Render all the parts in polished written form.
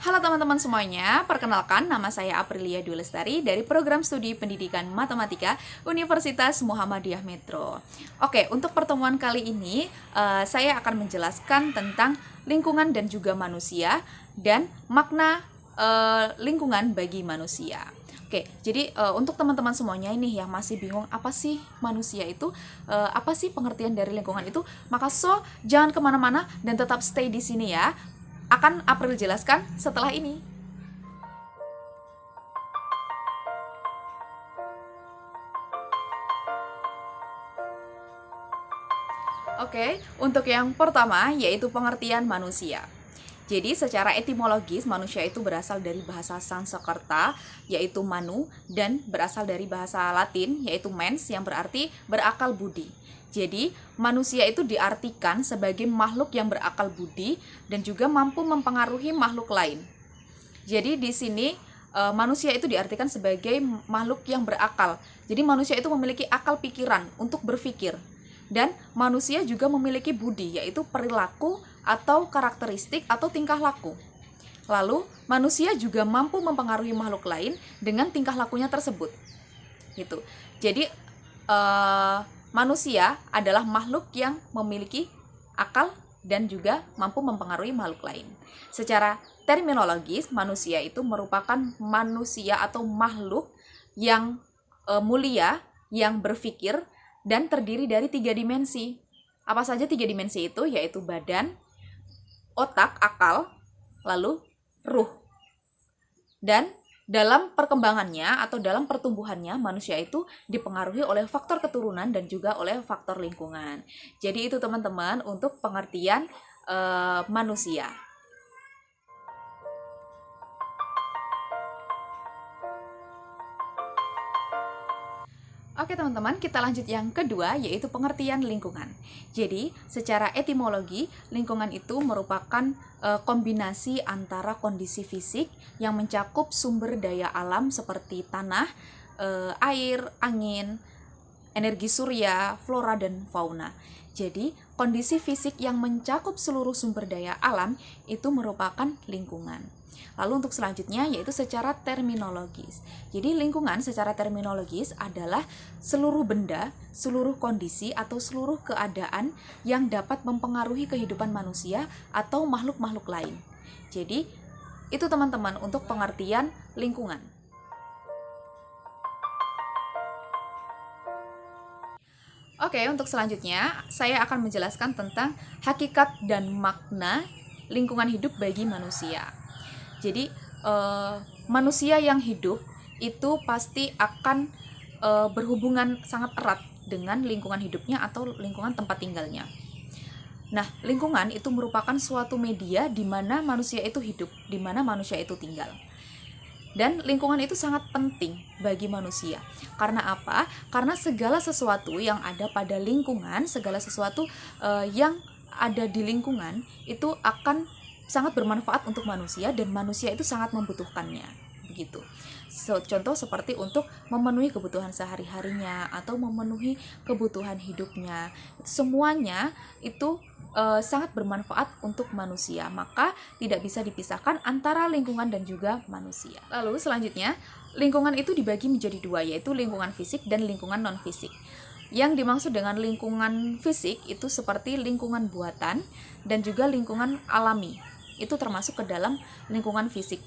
Halo teman-teman semuanya, perkenalkan nama saya Aprilia Dwi Lestari dari Program Studi Pendidikan Matematika Universitas Muhammadiyah Metro. Oke, untuk pertemuan kali ini saya akan menjelaskan tentang lingkungan dan juga manusia dan makna lingkungan bagi manusia. Oke, jadi untuk teman-teman semuanya ini yang masih bingung apa sih manusia itu, apa sih pengertian dari lingkungan itu, maka jangan kemana-mana dan tetap stay di sini ya. Akan April jelaskan setelah ini. Oke, untuk yang pertama yaitu pengertian manusia. Jadi secara etimologis manusia itu berasal dari bahasa Sanskerta yaitu manu dan berasal dari bahasa Latin yaitu mens yang berarti berakal budi. Jadi manusia itu diartikan sebagai makhluk yang berakal budi dan juga mampu mempengaruhi makhluk lain. Jadi di sini manusia itu diartikan sebagai makhluk yang berakal. Jadi manusia itu memiliki akal pikiran untuk berpikir. Dan manusia juga memiliki budi, yaitu perilaku atau karakteristik atau tingkah laku. Lalu, manusia juga mampu mempengaruhi makhluk lain dengan tingkah lakunya tersebut. Gitu. Jadi, manusia adalah makhluk yang memiliki akal dan juga mampu mempengaruhi makhluk lain. Secara terminologis, manusia itu merupakan manusia atau makhluk yang mulia, yang berpikir, dan terdiri dari 3 dimensi. Apa saja 3 dimensi itu? Yaitu badan, otak, akal, lalu ruh. Dan dalam perkembangannya atau dalam pertumbuhannya, manusia itu dipengaruhi oleh faktor keturunan dan juga oleh faktor lingkungan. Jadi itu teman-teman untuk pengertian manusia. Oke teman-teman, kita lanjut yang kedua yaitu pengertian lingkungan. Jadi, secara etimologi, lingkungan itu merupakan kombinasi antara kondisi fisik yang mencakup sumber daya alam seperti tanah, air, angin, energi surya, flora, dan fauna. Jadi, kondisi fisik yang mencakup seluruh sumber daya alam itu merupakan lingkungan. Lalu untuk selanjutnya yaitu secara terminologis. Jadi lingkungan secara terminologis adalah seluruh benda, seluruh kondisi atau seluruh keadaan yang dapat mempengaruhi kehidupan manusia atau makhluk-makhluk lain. Jadi itu teman-teman untuk pengertian lingkungan. Oke, untuk selanjutnya saya akan menjelaskan tentang hakikat dan makna lingkungan hidup bagi manusia. Jadi manusia yang hidup itu pasti akan berhubungan sangat erat dengan lingkungan hidupnya atau lingkungan tempat tinggalnya. Nah, lingkungan itu merupakan suatu media di mana manusia itu hidup, di mana manusia itu tinggal. Dan lingkungan itu sangat penting bagi manusia. Karena apa? Karena segala sesuatu yang ada pada lingkungan, segala sesuatu yang ada di lingkungan itu akan sangat bermanfaat untuk manusia dan manusia itu sangat membutuhkannya, begitu. Contoh seperti untuk memenuhi kebutuhan sehari-harinya atau memenuhi kebutuhan hidupnya, semuanya itu sangat bermanfaat untuk manusia, maka tidak bisa dipisahkan antara lingkungan dan juga manusia. Lalu selanjutnya, lingkungan itu dibagi menjadi 2, yaitu lingkungan fisik dan lingkungan non-fisik. Yang dimaksud dengan lingkungan fisik itu seperti lingkungan buatan dan juga lingkungan alami. Itu termasuk ke dalam lingkungan fisik.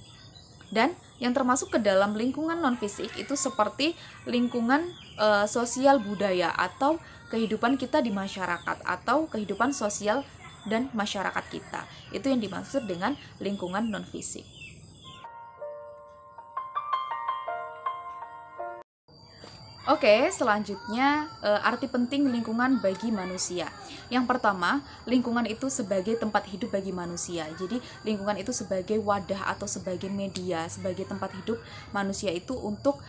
Dan yang termasuk ke dalam lingkungan non-fisik itu seperti lingkungan sosial budaya atau kehidupan kita di masyarakat atau kehidupan sosial dan masyarakat kita. Itu yang dimaksud dengan lingkungan non-fisik. Oke, selanjutnya arti penting lingkungan bagi manusia. Yang pertama, lingkungan itu sebagai tempat hidup bagi manusia. Jadi, lingkungan itu sebagai wadah atau sebagai media, sebagai tempat hidup manusia itu untuk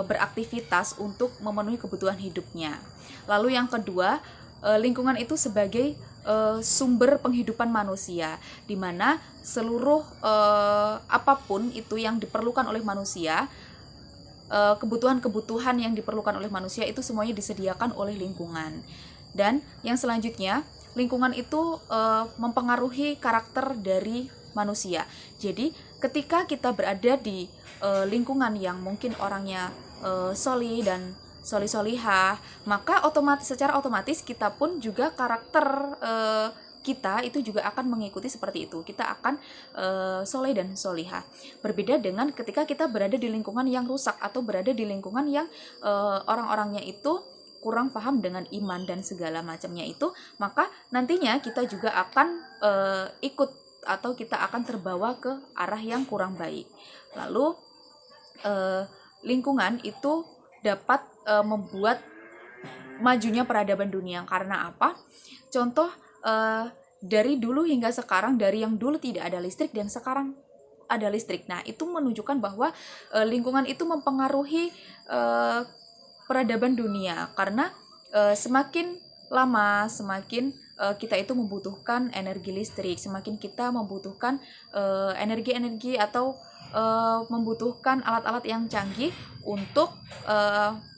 beraktivitas, untuk memenuhi kebutuhan hidupnya. Lalu yang kedua, lingkungan itu sebagai sumber penghidupan manusia, di mana seluruh apapun itu yang diperlukan oleh manusia, kebutuhan-kebutuhan yang diperlukan oleh manusia itu semuanya disediakan oleh lingkungan. Dan yang selanjutnya, lingkungan itu mempengaruhi karakter dari manusia. Jadi ketika kita berada di lingkungan yang mungkin orangnya solih dan solihah, maka secara otomatis kita pun juga karakter kita itu juga akan mengikuti seperti itu. Kita akan soleh dan solihah. Berbeda dengan ketika kita berada di lingkungan yang rusak atau berada di lingkungan yang orang-orangnya itu kurang paham dengan iman dan segala macamnya itu, maka nantinya kita juga akan ikut atau kita akan terbawa ke arah yang kurang baik. Lalu lingkungan itu dapat membuat majunya peradaban dunia. Karena apa? Contoh dari dulu hingga sekarang, dari yang dulu tidak ada listrik dan sekarang ada listrik. Nah, itu menunjukkan bahwa lingkungan itu mempengaruhi peradaban dunia, karena semakin lama semakin kita itu membutuhkan energi listrik, semakin kita membutuhkan energi-energi atau membutuhkan alat-alat yang canggih untuk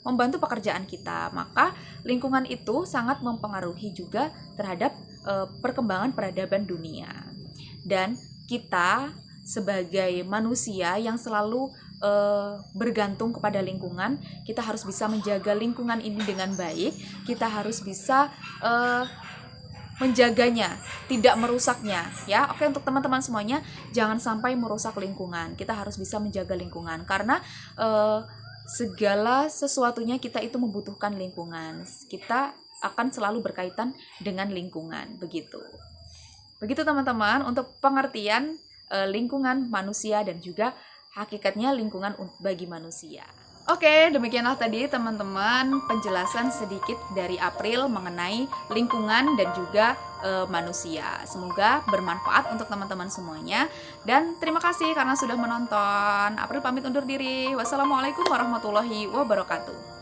membantu pekerjaan kita. Maka lingkungan itu sangat mempengaruhi juga terhadap perkembangan peradaban dunia. Dan kita sebagai manusia yang selalu bergantung kepada lingkungan, kita harus bisa menjaga lingkungan ini dengan baik. Kita harus bisa menjaganya, tidak merusaknya, ya. Oke, untuk teman-teman semuanya, jangan sampai merusak lingkungan. Kita harus bisa menjaga lingkungan karena segala sesuatunya kita itu membutuhkan lingkungan. Kita akan selalu berkaitan dengan lingkungan, begitu. Begitu teman-teman untuk pengertian lingkungan manusia dan juga hakikatnya lingkungan bagi manusia. Oke, demikianlah tadi teman-teman penjelasan sedikit dari April mengenai lingkungan dan juga manusia. Semoga bermanfaat untuk teman-teman semuanya. Dan terima kasih karena sudah menonton. April pamit undur diri. Wassalamualaikum warahmatullahi wabarakatuh.